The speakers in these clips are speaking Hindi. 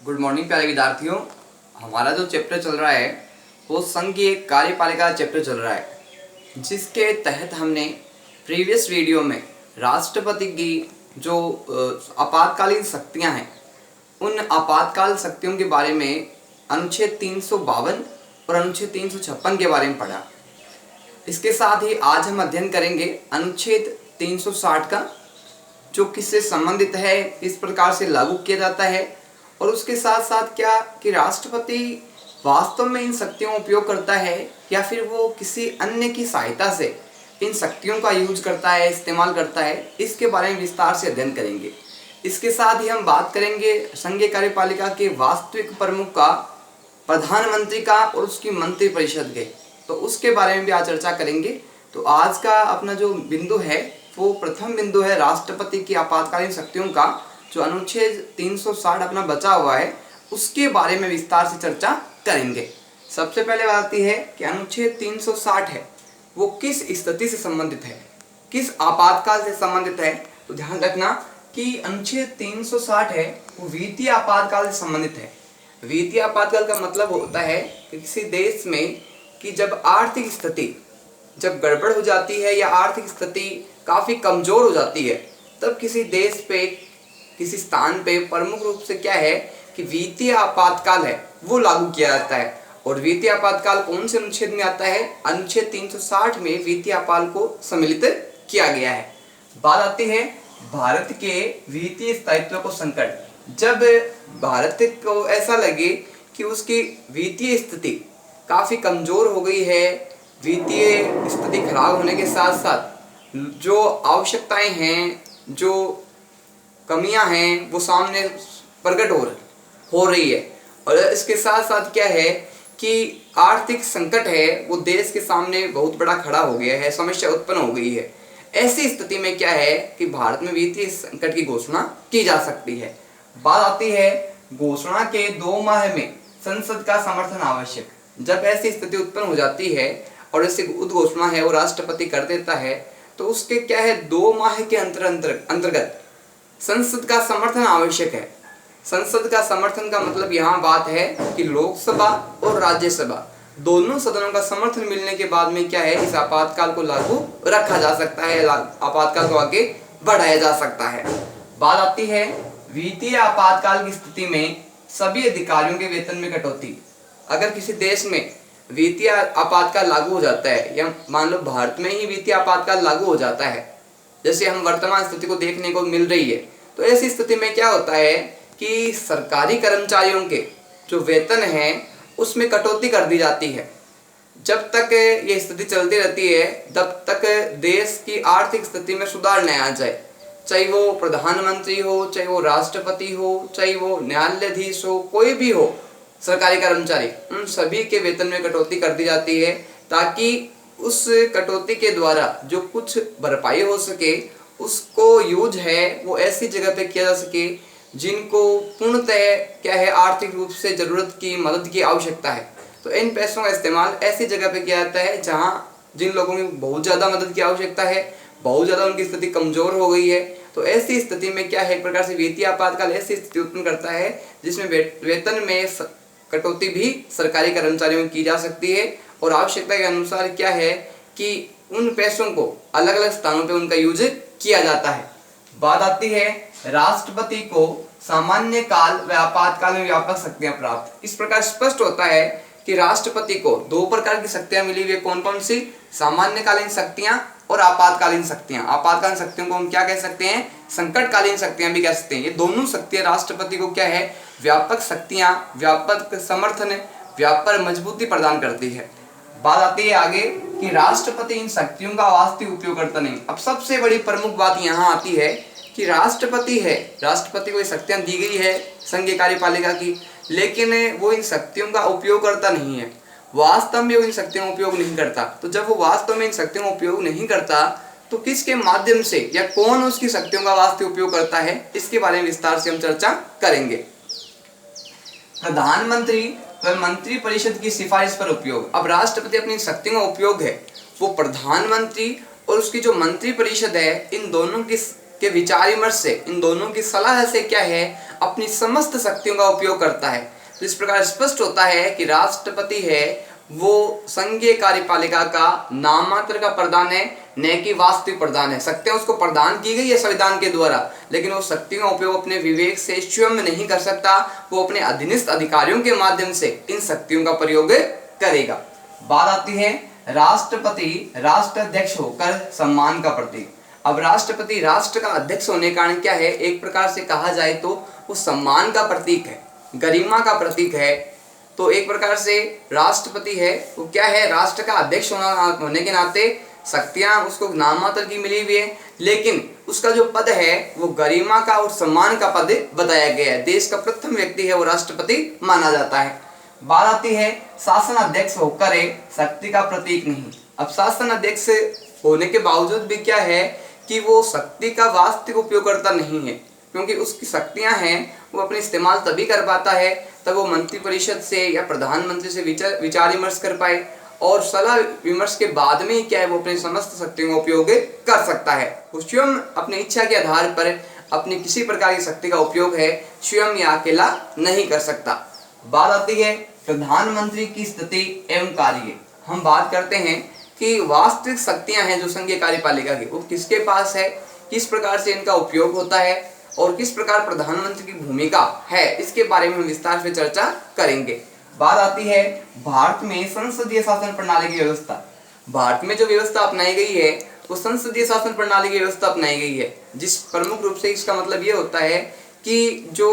गुड मॉर्निंग प्यारे विद्यार्थियों। हमारा जो चैप्टर चल रहा है वो संघीय कार्यपालिका चैप्टर चल रहा है, जिसके तहत हमने प्रीवियस वीडियो में राष्ट्रपति की जो आपातकालीन शक्तियां हैं उन आपातकाल शक्तियों के बारे में अनुच्छेद 352 और अनुच्छेद 356 के बारे में पढ़ा। इसके साथ ही आज हम अध्ययन करेंगे अनुच्छेद 360 का, जो किससे संबंधित है, किस प्रकार से लागू किया जाता है, और उसके साथ साथ क्या कि राष्ट्रपति वास्तव में इन शक्तियों का उपयोग करता है या फिर वो किसी अन्य की सहायता से इन शक्तियों का यूज करता है, इस्तेमाल करता है, इसके बारे में विस्तार से अध्ययन करेंगे। इसके साथ ही हम बात करेंगे संघीय कार्यपालिका के वास्तविक प्रमुख का, प्रधानमंत्री का और उसकी मंत्रिपरिषद के, तो उसके बारे में भी आज चर्चा करेंगे। तो आज का अपना जो बिंदु है वो प्रथम बिंदु है राष्ट्रपति की आपातकालीन शक्तियों का, जो अनुच्छेद 360 अपना बचा हुआ है उसके बारे में विस्तार से चर्चा करेंगे। सबसे पहले बात आती है कि अनुच्छेद 360 है वो किस स्थिति से संबंधित है, किस आपातकाल से संबंधित है। तो ध्यान रखना कि अनुच्छेद 360 है वो वित्तीय आपातकाल से संबंधित है। वित्तीय आपातकाल का मतलब होता है कि किसी देश में कि जब आर्थिक स्थिति जब गड़बड़ हो जाती है या आर्थिक स्थिति काफ़ी कमज़ोर हो जाती है, तब किसी देश पे, किसी स्थान पे प्रमुख रूप से क्या है कि वित्तीय आपातकाल है वो लागू किया जाता है। और वित्तीय आपातकाल कौन से अनुच्छेद में आता है? अनुच्छेद 360 में वित्तीय आपातकाल को सम्मिलित किया गया है। बात आती है भारत के वित्तीय स्थायित्व को संकट। जब भारत को ऐसा लगे कि उसकी वित्तीय स्थिति काफ़ी कमज़ोर हो गई है, वित्तीय स्थिति खराब होने के साथ साथ जो आवश्यकताएं हैं, जो कमियां हैं वो सामने प्रकट हो रही है, और इसके साथ साथ क्या है कि आर्थिक संकट है वो देश के सामने बहुत बड़ा खड़ा हो गया है, समस्या उत्पन्न हो गई है। ऐसी स्थिति में क्या है कि भारत में वित्तीय संकट की घोषणा की जा सकती है। बात आती है घोषणा के 2 माह में संसद का समर्थन आवश्यक। जब ऐसी स्थिति उत्पन्न हो जाती है और ऐसी उद्घोषणा है वो राष्ट्रपति कर देता है, तो उसके क्या है 2 माह के अंतर्गत संसद का समर्थन आवश्यक है। संसद का समर्थन का मतलब यहाँ बात है कि लोकसभा और राज्यसभा दोनों सदनों का समर्थन मिलने के बाद में क्या है इस आपातकाल को लागू रखा जा सकता है, आपातकाल को आगे बढ़ाया जा सकता है। बात आती है वित्तीय आपातकाल की स्थिति में सभी अधिकारियों के वेतन में कटौती। अगर किसी देश में वित्तीय आपातकाल लागू हो जाता है, या मान लो भारत में ही वित्तीय आपातकाल लागू हो जाता है, जैसे हम वर्तमान स्थिति को देखने को मिल रही है, तो ऐसी स्थिति में क्या होता है कि सरकारी कर्मचारियों के जो वेतन है उसमें कटौती कर दी जाती है। जब तक ये स्थिति चलती रहती है तब तक देश की आर्थिक स्थिति में सुधार नहीं आ जाए, चाहे वो प्रधानमंत्री हो, चाहे वो राष्ट्रपति हो, चाहे वो न्यायाधीश हो, कोई भी हो सरकारी कर्मचारी, उन सभी के वेतन में कटौती कर दी जाती है, ताकि उस कटौती के द्वारा जो कुछ भरपाई हो सके उसको यूज है वो ऐसी जगह पे किया जा सके जिनको पूर्णतः क्या है आर्थिक रूप से ज़रूरत की मदद की आवश्यकता है। तो इन पैसों का इस्तेमाल ऐसी जगह पे किया जाता है जहाँ जिन लोगों की बहुत ज़्यादा मदद की आवश्यकता है, बहुत ज़्यादा उनकी स्थिति कमज़ोर हो गई है। तो ऐसी स्थिति में क्या है, एक प्रकार से वित्तीय आपातकाल ऐसी स्थिति उत्पन्न करता है जिसमें वेतन में कटौती भी सरकारी कर्मचारियों में की जा सकती है, और आवश्यकता के अनुसार क्या है कि उन पैसों को अलग अलग स्थानों पे उनका यूज किया जाता है। बात आती है राष्ट्रपति को सामान्य काल व आपातकाल में व्यापक शक्तियां प्राप्त। इस प्रकार स्पष्ट होता है कि राष्ट्रपति को 2 प्रकार की शक्तियां मिली हुई है। कौन कौन सी? सामान्यकालीन शक्तियां और आपातकालीन शक्तियां। आपातकालीन शक्तियों को हम क्या कह सकते हैं? संकटकालीन शक्तियां भी कह सकते हैं। ये दोनों शक्तियां राष्ट्रपति को क्या है व्यापक शक्तियां, व्यापक समर्थन, व्यापक मजबूती प्रदान करती है। बात आती है आगे कि राष्ट्रपति इन शक्तियों का वास्तविक उपयोग करता नहीं। अब सबसे बड़ी प्रमुख बात यहाँ आती है कि राष्ट्रपति है, राष्ट्रपति को ये शक्तियाँ दी गई है संघीय कार्यपालिका की, लेकिन वो इन शक्तियों का उपयोग करता नहीं है, वास्तव में वो इन शक्तियों का उपयोग नहीं करता। तो जब वो वास्तव में इन शक्तियों का उपयोग नहीं करता तो किसके माध्यम से या कौन उसकी शक्तियों का वास्तविक उपयोग करता है, इसके बारे में विस्तार से हम चर्चा करेंगे। प्रधानमंत्री व मंत्रिपरिषद की सिफारिश पर उपयोग। अब राष्ट्रपति अपनी शक्तियों का उपयोग है वो प्रधानमंत्री और उसकी जो मंत्रिपरिषद है इन दोनों के विचार विमर्श से, इन दोनों की सलाह से क्या है अपनी समस्त शक्तियों का उपयोग करता है। तो इस प्रकार स्पष्ट होता है कि राष्ट्रपति है वो संघीय कार्यपालिका का नाममात्र का प्रधान है, न कि वास्तविक प्रधान है। शक्तियां उसको प्रदान की गई है संविधान के द्वारा, लेकिन वो शक्तियों का उपयोग अपने विवेक से स्वयं नहीं कर सकता, वो अपने अधीनस्थ अधिकारियों के माध्यम से इन शक्तियों का प्रयोग करेगा। बात आती है राष्ट्रपति राष्ट्राध्यक्ष होकर सम्मान का प्रतीक। अब राष्ट्रपति राष्ट्र का अध्यक्ष होने के कारण क्या है, एक प्रकार से कहा जाए तो वो सम्मान का प्रतीक है, गरिमा का प्रतीक है। तो एक प्रकार से राष्ट्रपति है वो क्या है, राष्ट्र का अध्यक्ष होने के नाते शक्तियां उसको नाममात्र की मिली हुई है, लेकिन उसका जो पद है वो गरिमा का और सम्मान का पद बताया गया है। देश का प्रथम व्यक्ति है वो राष्ट्रपति माना जाता है। बात आती है शासन अध्यक्ष होकर शक्ति का प्रतीक नहीं। अब शासन अध्यक्ष होने के बावजूद भी क्या है कि वो शक्ति का वास्तविक उपयोगकर्ता नहीं है, क्योंकि उसकी शक्तियां हैं वो अपने इस्तेमाल तभी कर पाता है तब वो मंत्रिपरिषद से या प्रधानमंत्री से विचार विमर्श कर पाए, और सलाह विमर्श के बाद में ही क्या है वो अपनी समस्त शक्तियों का उपयोग कर सकता है। वो स्वयं अपनी इच्छा के आधार पर अपनी किसी प्रकार की शक्ति का उपयोग है स्वयं या अकेला नहीं कर सकता। बात आती है प्रधानमंत्री की स्थिति एवं कार्य। हम बात करते हैं कि वास्तविक शक्तियां हैं जो संघीय कार्यपालिका की, वो किसके पास है, किस प्रकार से इनका उपयोग होता है और किस प्रकार प्रधानमंत्री की भूमिका है, इसके बारे में हम विस्तार से चर्चा करेंगे। बात आती है भारत में संसदीय शासन प्रणाली की व्यवस्था। भारत में जो व्यवस्था अपनाई गई है वो संसदीय शासन प्रणाली की व्यवस्था अपनाई गई है, जिस प्रमुख रूप से इसका मतलब ये होता है कि जो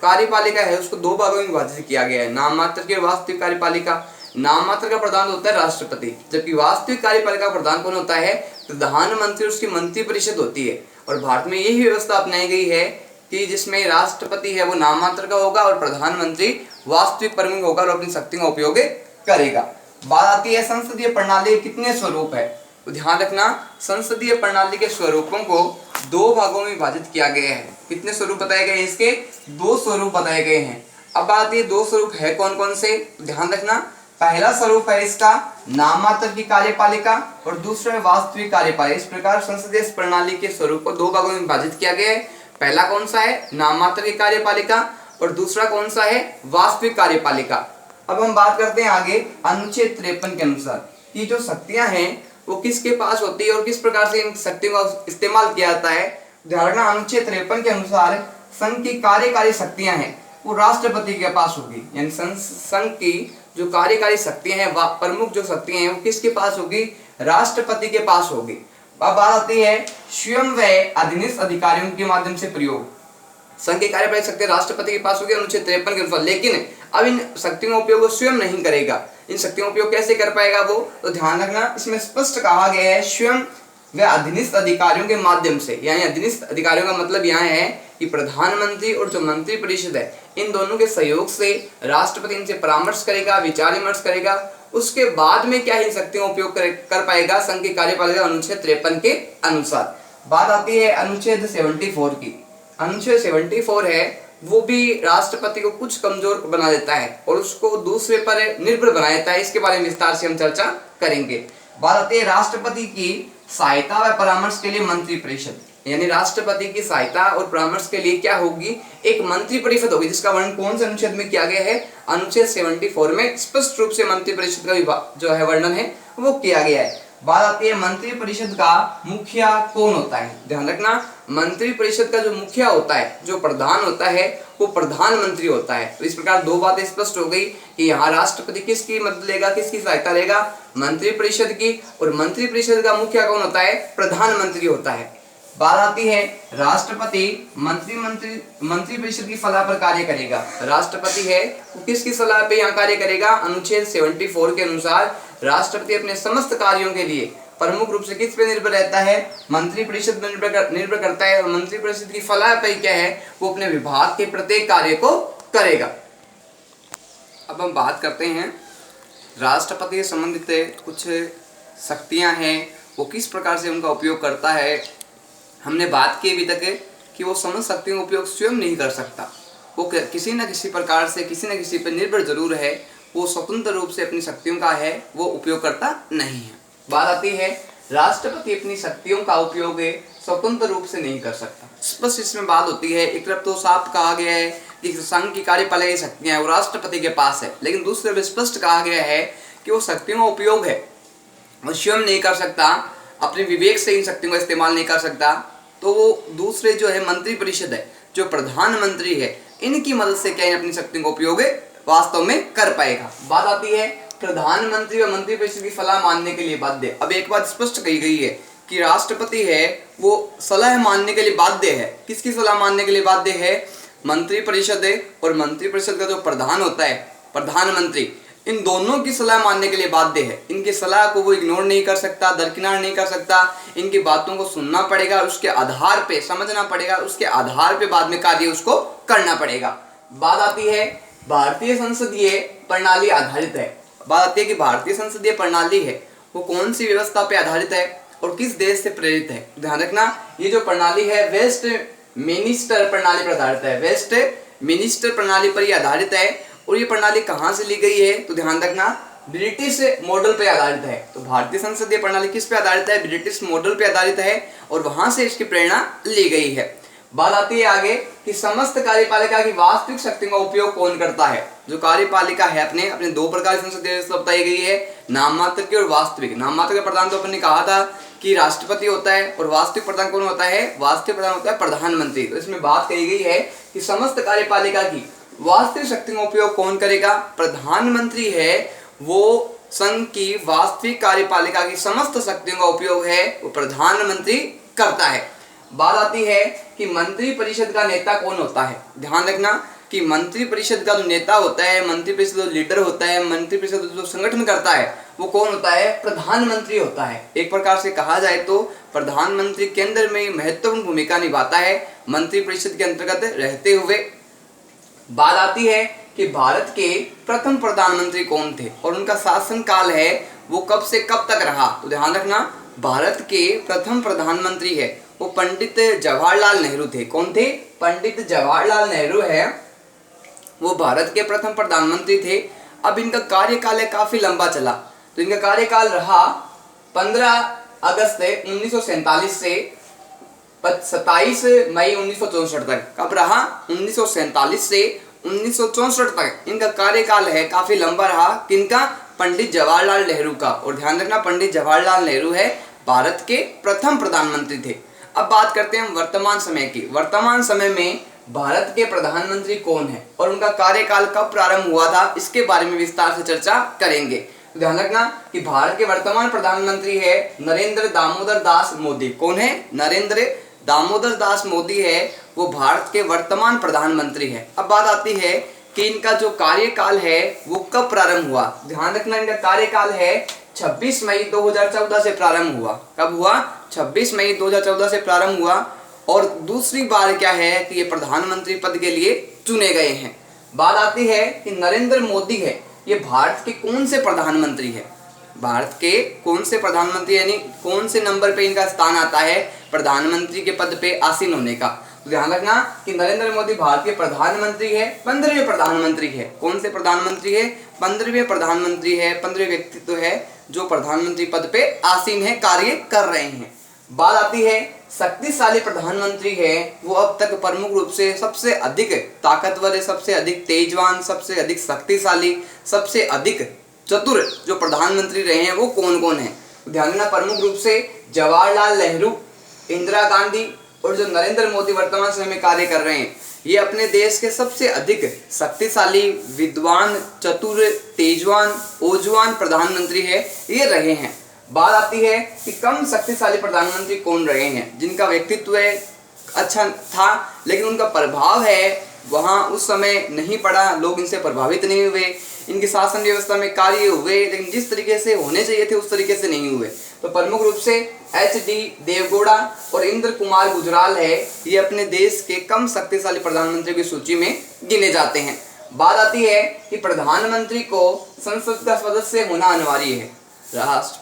कार्यपालिका है उसको दो भागों में विभाजित किया गया है, नाममात्र की वास्तविक कार्यपालिका। नाममात्र का प्रधान होता है राष्ट्रपति, जबकि वास्तविक कार्यपालिका प्रधान कौन होता है, प्रधानमंत्री, उसकी मंत्रिपरिषद होती है। और भारत में यही व्यवस्था अपनाई गई है कि जिसमें राष्ट्रपति है वो नाममात्र का होगा और प्रधानमंत्री वास्तविक प्रमुख होगा और अपनी शक्ति का उपयोग करेगा। बात आती है संसदीय प्रणाली के कितने स्वरूप है, तो ध्यान रखना संसदीय प्रणाली के स्वरूपों को दो भागों में विभाजित किया गया है। कितने स्वरूप बताए गए हैं, इसके दो स्वरूप बताए गए हैं। अब बात ये दो स्वरूप है कौन कौन से, ध्यान रखना। पहला स्वरूप है इसका नाममात्र की कार्यपालिका और दूसरा है वास्तविक कार्यपालिका। इस प्रकार संसदीय प्रणाली के स्वरूप को दो भागों में विभाजित किया गया है। पहला कौन सा है, नाममात्र की कार्यपालिका, और दूसरा कौन सा है, वास्तविक कार्यपालिका। अब हम बात करते हैं आगे अनुच्छेद 53 के अनुसार कि जो शक्तियां हैं वो किसके पास होती है और किस प्रकार से इन शक्तियों का इस्तेमाल किया जाता है। ध्यान रखना अनुच्छेद 53 के अनुसार संघ की कार्यकारी शक्तियां हैं वो राष्ट्रपति के पास होगी, यानी संघ की जो कार्यकारी शक्तियां हैं, प्रमुख जो शक्तियां हैं वो किसके पास होगी, राष्ट्रपति के पास होगी। अब बात आती है स्वयं व अधीनस्थ अधिकारियों के माध्यम से प्रयोग। संघ की कार्यपालिक शक्ति राष्ट्रपति के पास होगी अनुच्छेद 53 के अनुसार, लेकिन अब इन शक्तियों का उपयोग वो स्वयं नहीं करेगा। इन शक्तियों का उपयोग कैसे कर पाएगा वो, तो ध्यान रखना इसमें स्पष्ट कहा गया है स्वयं व अधीनस्थ अधिकारियों के माध्यम से। यानी अधीनस्थ अधिकारियों का मतलब यहाँ है कि प्रधानमंत्री और जो मंत्रिपरिषद है इन दोनों के सहयोग से राष्ट्रपति इनसे परामर्श करेगा, विचार विमर्श करेगा, उसके बाद में क्या इन शक्तियों का उपयोग कर पाएगा संघ की कार्यपालिका अनुच्छेद 53 के अनुसार। बात आती है अनुच्छेद 74 की। अनुच्छेद 74 है वो भी राष्ट्रपति को कुछ कमजोर बना देता है और उसको दूसरे पर निर्भर बना देता है। इसके बारे में विस्तार से हम चर्चा करेंगे। बात आती है राष्ट्रपति की सहायता व परामर्श के लिए मंत्रिपरिषद, यानी राष्ट्रपति की सहायता और परामर्श के लिए क्या होगी, एक मंत्रिपरिषद होगी, जिसका वर्णन कौन से अनुच्छेद में किया गया है, अनुच्छेद 74 में स्पष्ट रूप से मंत्रिपरिषद का जो है वर्णन है वो किया गया है। बात आती है मंत्रिपरिषद का मुखिया कौन होता है। ध्यान रखना मंत्रिपरिषद का जो मुखिया होता है, जो प्रधान होता है वो प्रधानमंत्री होता है। तो इस प्रकार दो बातें स्पष्ट हो गई कि यहाँ राष्ट्रपति किसकी मदद लेगा, किसकी सहायता लेगा, मंत्रिपरिषद की, और मंत्रिपरिषद का मुखिया कौन होता है, प्रधानमंत्री होता है। बात आती है राष्ट्रपति मंत्रिपरिषद की सलाह पर कार्य करेगा। राष्ट्रपति है वो किसकी सलाह पे यहाँ कार्य करेगा, अनुच्छेद 74 के अनुसार राष्ट्रपति अपने समस्त कार्यों के लिए प्रमुख रूप से किस पे निर्भर रहता है, मंत्रिपरिषद पर निर्भर करता है, और मंत्रिपरिषद की सलाह पे क्या है वो अपने विभाग के प्रत्येक कार्य को करेगा। अब हम बात करते हैं राष्ट्रपति से संबंधित कुछ शक्तियां हैं वो किस प्रकार से उनका उपयोग करता है। हमने बात की अभी तक कि वो समस्त शक्तियों का उपयोग स्वयं नहीं कर सकता, वो किसी न किसी प्रकार से किसी न किसी पर निर्भर जरूर है, वो स्वतंत्र रूप से अपनी शक्तियों का है वो उपयोग करता नहीं है। बात आती है राष्ट्रपति अपनी शक्तियों का उपयोग स्वतंत्र रूप से नहीं कर सकता। स्पष्ट इसमें बात होती है, एक तरफ तो साफ कहा गया है कि संघ की कार्यपालिका शक्तियां वो राष्ट्रपति के पास है, लेकिन दूसरी तरफ स्पष्ट कहा गया है कि वो शक्तियों का उपयोग है वो स्वयं नहीं कर सकता, अपने विवेक से इन शक्तियों का इस्तेमाल नहीं कर सकता, तो वो दूसरे जो है मंत्री परिषद है, जो प्रधानमंत्री है, इनकी मदद से क्या अपनी शक्तियों का उपयोग वास्तव में कर पाएगा। बात आती है प्रधानमंत्री और मंत्री परिषद की सलाह मानने के लिए बाध्य। अब एक बात स्पष्ट कही गई है कि राष्ट्रपति है वो सलाह मानने के लिए बाध्य है। किसकी सलाह मानने के लिए बाध्य है? मंत्री परिषद है, और मंत्री परिषद का जो प्रधान होता है प्रधानमंत्री, इन दोनों की सलाह मानने के लिए बाध्य है। इनकी सलाह को वो इग्नोर नहीं कर सकता, दरकिनार नहीं कर सकता, इनकी बातों को सुनना पड़ेगा, उसके आधार पे समझना पड़ेगा, उसके आधार पे बाद में कार्य उसको करना पड़ेगा। बात आती है भारतीय संसदीय प्रणाली आधारित है। बात आती है कि भारतीय संसदीय प्रणाली है वो कौन सी व्यवस्था पे आधारित है और किस देश से प्रेरित है। ध्यान रखना, ये जो प्रणाली है वेस्ट मिनिस्टर प्रणाली पर आधारित है, वेस्ट मिनिस्टर प्रणाली पर ही आधारित है। और ये प्रणाली कहाँ से ली गई है? तो ध्यान रखना, ब्रिटिश मॉडल पे आधारित है। तो भारतीय संसदीय प्रणाली किस पे आधारित है? ब्रिटिश मॉडल पे आधारित है, और वहां से इसकी प्रेरणा ली गई है। बात आती है आगे कि समस्त कार्यपालिका की वास्तविक शक्तियों का उपयोग कौन करता है। जो कार्यपालिका है अपने अपने दो प्रकार की संसदीय व्यवस्था बताई गई है, नाम मात्र की और वास्तविक। नाम मात्र का प्रधान तो अपन ने कहा था कि राष्ट्रपति होता है, और वास्तविक प्रधान कौन होता है? वास्तविक प्रधान होता है प्रधानमंत्री। तो इसमें बात कही गई है कि समस्त कार्यपालिका की वास्तविक शक्तियों का उपयोग कौन करेगा? प्रधानमंत्री है वो संघ की वास्तविक कार्यपालिका की समस्त शक्तियों का उपयोग है वो प्रधानमंत्री करता है। बात आती है कि मंत्री परिषद का नेता कौन होता है। ध्यान रखना कि मंत्री परिषद का जो नेता होता है, मंत्री परिषद जो लीडर होता है, मंत्री परिषद जो संगठन करता है वो कौन होता है? प्रधानमंत्री होता है। एक प्रकार से कहा जाए तो प्रधानमंत्री केंद्र में महत्वपूर्ण भूमिका निभाता है मंत्री परिषद के अंतर्गत रहते हुए। बात आती है कि भारत के प्रथम प्रधानमंत्री कौन थे और उनका शासन काल है वो कब से कब तक रहा। तो ध्यान रखना, भारत के प्रथम प्रधानमंत्री है वो पंडित जवाहरलाल नेहरू थे। कौन थे? पंडित जवाहरलाल नेहरू है वो भारत के प्रथम प्रधानमंत्री थे। अब इनका कार्यकाल है काफी लंबा चला, तो इनका कार्यकाल रहा 15 अगस्त 1947 से 27 मई 1964 तक। कब रहा? 1947 से 1964 तक इनका कार्यकाल है, काफी लंबा रहा। किनका? पंडित जवाहरलाल नेहरू का। और ध्यान रखना, पंडित जवाहरलाल नेहरू है भारत के प्रथम प्रधानमंत्री थे। अब बात करते हैं वर्तमान समय की। वर्तमान समय में भारत के प्रधानमंत्री कौन है और उनका कार्यकाल कब प्रारंभ हुआ था, इसके बारे में विस्तार से चर्चा करेंगे। ध्यान रखना कि भारत के वर्तमान प्रधानमंत्री है नरेंद्र दामोदर दास मोदी। कौन है? नरेंद्र दामोदर दास मोदी है वो भारत के वर्तमान प्रधानमंत्री है। अब बात आती है कि इनका जो कार्यकाल है वो कब प्रारंभ हुआ। ध्यान रखना, इनका कार्यकाल है 26 मई 2014 से प्रारंभ हुआ। कब हुआ? 26 मई 2014 से प्रारंभ हुआ। और दूसरी बार क्या है कि ये प्रधानमंत्री पद के लिए चुने गए हैं। बात आती है कि नरेंद्र मोदी है ये भारत के कौन से प्रधानमंत्री है। भारत के कौन से प्रधानमंत्री, यानी कौन से नंबर पे इनका स्थान आता है प्रधानमंत्री के पद पे आसीन होने का। तो ध्यान रखना कि नरेंद्र मोदी भारत के प्रधानमंत्री है, 15वें प्रधानमंत्री है। कौन से प्रधानमंत्री है? 15वें प्रधानमंत्री है, 15वें व्यक्तित्व है जो प्रधानमंत्री पद पे आसीन है, कार्य कर रहे हैं। बात आती है शक्तिशाली प्रधानमंत्री है वो अब तक प्रमुख रूप से सबसे अधिक ताकतवर है, सबसे अधिक तेजवान, सबसे अधिक शक्तिशाली, सबसे अधिक चतुर जो प्रधानमंत्री रहे हैं वो कौन कौन है। ध्यान देना, प्रमुख रूप से जवाहरलाल नेहरू, इंदिरा गांधी और जो नरेंद्र मोदी वर्तमान समय में कार्य कर रहे हैं, ये अपने देश के सबसे अधिक शक्तिशाली, विद्वान, चतुर, तेजवान, ओजवान प्रधानमंत्री है ये रहे हैं। बात आती है कि कम शक्तिशाली प्रधानमंत्री कौन रहे हैं, जिनका व्यक्तित्व अच्छा था लेकिन उनका प्रभाव है वहाँ उस समय नहीं पड़ा, लोग इनसे प्रभावित नहीं हुए, इनकी शासन व्यवस्था में कार्य हुए लेकिन जिस तरीके से होने चाहिए थे उस तरीके से नहीं हुए। तो प्रमुख रूप से HD देवगौड़ा और इंद्र कुमार गुजराल है, ये अपने देश के कम शक्तिशाली प्रधानमंत्रियों की सूची में गिने जाते हैं। बात आती है कि प्रधानमंत्री को संसद का सदस्य होना अनिवार्य है।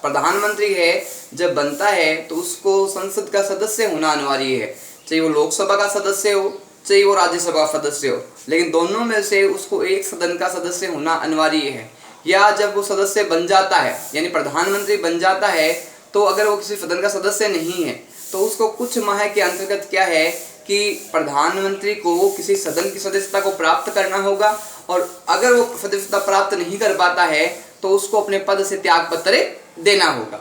प्रधानमंत्री है जब बनता है तो उसको संसद का सदस्य होना अनिवार्य है, चाहे वो लोकसभा का सदस्य हो चाहे वो राज्यसभा का सदस्य हो, लेकिन दोनों में से उसको एक सदन का सदस्य होना अनिवार्य है। या जब वो सदस्य बन जाता है यानी प्रधानमंत्री बन जाता है तो अगर वो किसी सदन का सदस्य नहीं है तो उसको कुछ माह के अंतर्गत क्या है कि प्रधानमंत्री को किसी सदन की सदस्यता को प्राप्त करना होगा, और अगर वो सदस्यता प्राप्त नहीं कर पाता है तो उसको अपने पद से त्याग पत्र देना होगा।